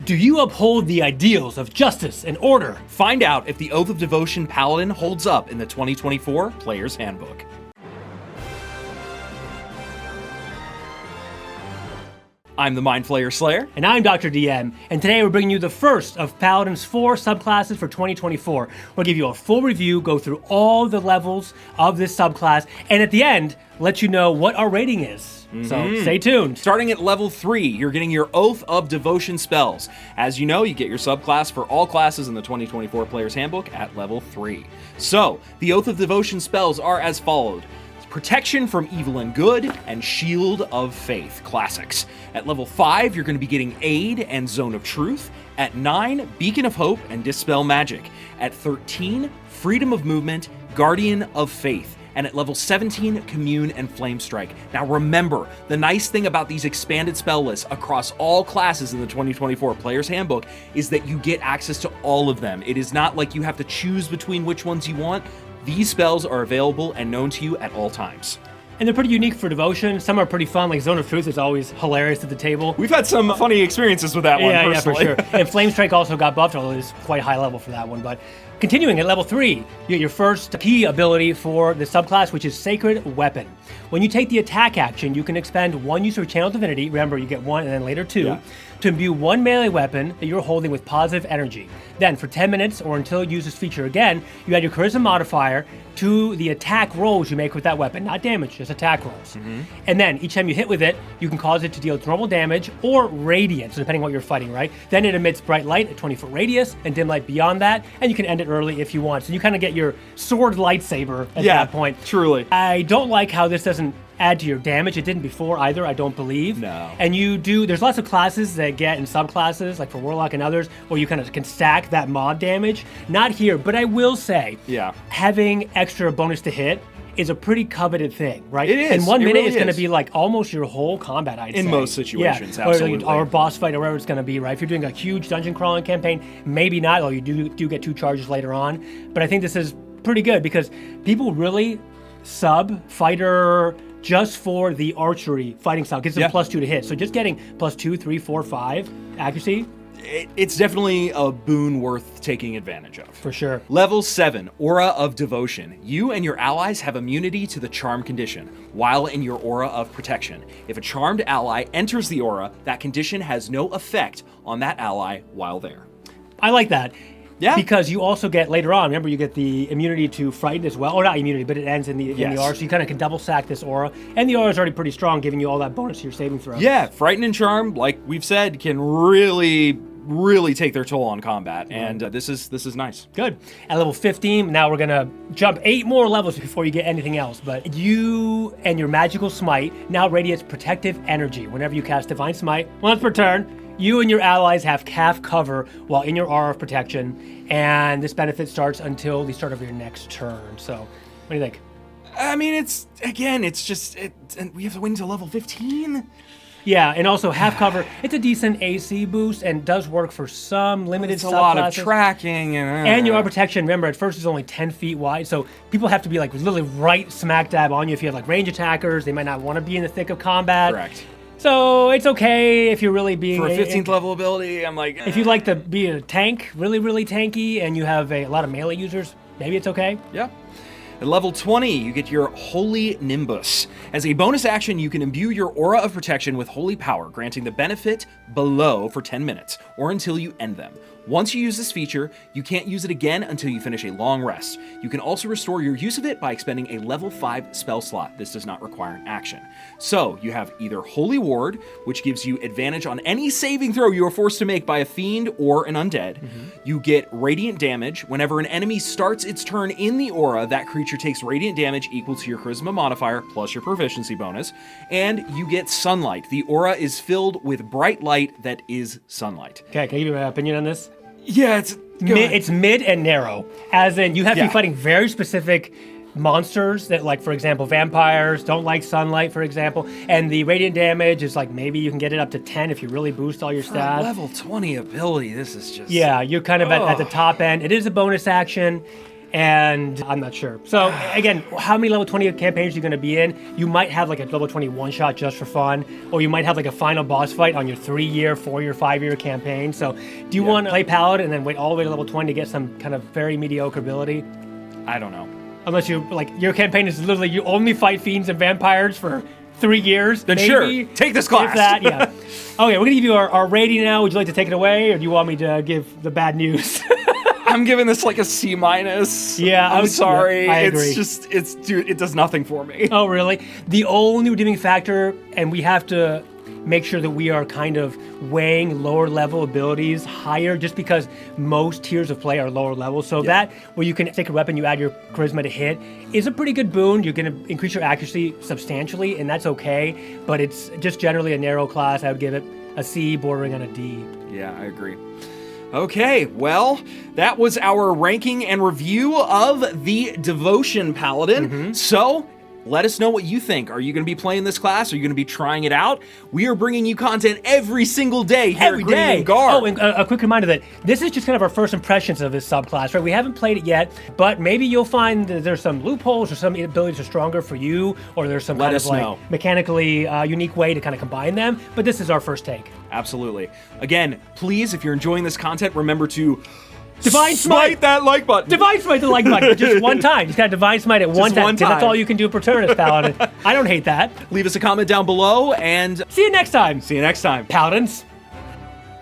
Do you uphold the ideals of justice and order? Find out if the Oath of Devotion Paladin holds up in the 2024 Player's Handbook. I'm the Mind Flayer Slayer. And I'm Dr. DM, and today we're bringing you the first of Paladin's 4 subclasses for 2024. We'll give you a full review, go through all the levels of this subclass, and at the end, let you know what our rating is. So stay tuned. Starting at level 3, you're getting your Oath of Devotion spells. As you know, you get your subclass for all classes in the 2024 Player's Handbook at level 3. So, the Oath of Devotion spells are as followed. Protection from Evil and Good, and Shield of Faith, classics. At level 5, you're going to be getting Aid and Zone of Truth. At 9, Beacon of Hope and Dispel Magic. At 13, Freedom of Movement, Guardian of Faith. And at level 17, Commune and Flame Strike. Now remember, the nice thing about these expanded spell lists across all classes in the 2024 Player's Handbook is that you get access to all of them. It is not like you have to choose between which ones you want. These spells are available and known to you at all times. And they're pretty unique for Devotion. Some are pretty fun, like Zone of Truth is always hilarious at the table. We've had some funny experiences with that one, personally. Yeah, for sure. And Flame Strike also got buffed, although it's quite high level for that one. But continuing at level 3, you get your first key ability for the subclass, which is Sacred Weapon. When you take the attack action, you can expend 1 use of Channel Divinity. Remember, you get 1 and then later 2. Yeah. To imbue 1 melee weapon that you're holding with positive energy. Then, for 10 minutes or until you use this feature again, you add your Charisma modifier to the attack rolls you make with that weapon. Not damage, just attack rolls. And then, each time you hit with it, you can cause it to deal normal damage or radiant, so depending on what you're fighting, right? Then it emits bright light at 20-foot radius and dim light beyond that, and you can end it early if you want. So you kind of get your sword lightsaber at that point. Truly. I don't like how this doesn't add to your damage. It didn't before either, I don't believe. No. And there's lots of classes that get in subclasses, like for Warlock and others, where you kind of can stack that mod damage. Not here, but I will say, having extra bonus to hit is a pretty coveted thing, right? It is. In 1 minute, really it's going to be like almost your whole combat, I'd say. In most situations, absolutely. Or boss fight, or whatever it's going to be, right? If you're doing a huge dungeon crawling campaign, maybe not, although you do get 2 charges later on. But I think this is pretty good because people really sub fighter just for the archery fighting style. Gives them +2 to hit. So just getting +2, 3, 4, 5 accuracy. It's definitely a boon worth taking advantage of. For sure. Level 7, Aura of Devotion. You and your allies have immunity to the charm condition while in your Aura of Protection. If a charmed ally enters the aura, that condition has no effect on that ally while there. I like that. Yeah. Because you also get, later on, remember you get the immunity to Frighten as well. Or not immunity, but it ends in the aura. So you kind of can double sack this aura. And the aura is already pretty strong, giving you all that bonus to your saving throw. Yeah, Frighten and Charm, like we've said, can really take their toll on combat. And this is nice. Good. At level 15, now we're going to jump 8 more levels before you get anything else. But you and your magical smite now radiates protective energy. Whenever you cast Divine Smite, once per turn, you and your allies have half cover while in your aura of protection, and this benefit starts until the start of your next turn. So, what do you think? I mean, and we have to wait until level 15? Yeah, and also half cover. It's a decent AC boost and does work for some limited subclasses. It's a lot of tracking. And your aura protection, remember, at first is only 10 feet wide, so people have to be like literally right smack dab on you. If you have like range attackers, they might not want to be in the thick of combat. Correct. So it's okay if you're really being... For a 15th level ability, I'm like... If you'd like to be a tank, really, really tanky, and you have a lot of melee users, maybe it's okay. Yeah. At level 20, you get your Holy Nimbus. As a bonus action, you can imbue your Aura of Protection with Holy Power, granting the benefit below for 10 minutes, or until you end them. Once you use this feature, you can't use it again until you finish a long rest. You can also restore your use of it by expending a level 5 spell slot. This does not require an action. So, you have either Holy Ward, which gives you advantage on any saving throw you are forced to make by a fiend or an undead. You get Radiant Damage. Whenever an enemy starts its turn in the aura, that creature takes Radiant Damage equal to your Charisma modifier plus your Proficiency bonus. And you get Sunlight. The aura is filled with bright light that is sunlight. Okay, can I give you my opinion on this? Yeah, it's mid and narrow. As in, you have to be fighting very specific monsters that, like, for example, vampires don't like sunlight, for example. And the radiant damage is like, maybe you can get it up to 10 if you really boost all your stats. Level 20 ability, this is just... Yeah, you're kind of at the top end. It is a bonus action. and I'm not sure. So again, how many level 20 campaigns are you going to be in? You might have like a level 20 one-shot just for fun, or you might have like a final boss fight on your 3-year, 4-year, 5-year campaign. So do you want to play Paladin and then wait all the way to level 20 to get some kind of very mediocre ability? I don't know. Unless you, like, your campaign is literally you only fight fiends and vampires for 3 years. Then maybe, sure, take this class. If that, yeah. Okay, we're going to give you our rating now. Would you like to take it away, or do you want me to give the bad news? I'm giving this like a C-. Yeah, I'm sorry. I agree. Dude, it does nothing for me. Oh, really? The only redeeming factor, and we have to make sure that we are kind of weighing lower level abilities higher, just because most tiers of play are lower level. So that, where you can take a weapon, you add your charisma to hit, is a pretty good boon. You're going to increase your accuracy substantially, and that's okay. But it's just generally a narrow class. I would give it a C, bordering on a D. Yeah, I agree. Okay, well, that was our ranking and review of the Devotion Paladin. So, let us know what you think. Are you going to be playing this class? Are you going to be trying it out? We are bringing you content every single day here Every at Green day. and Garb. Oh, and a quick reminder that this is just kind of our first impressions of this subclass, right? We haven't played it yet, but maybe you'll find that there's some loopholes or some abilities are stronger for you, or there's some kind of like mechanically unique way to kind of combine them. But this is our first take. Absolutely. Again, please, if you're enjoying this content, remember to Divine Smite that like button. Divine Smite the like button, just one time. Just gotta Divine Smite at one time. That's all you can do per turn as Paladin. I don't hate that. Leave us a comment down below, and see you next time. See you next time. Paladins.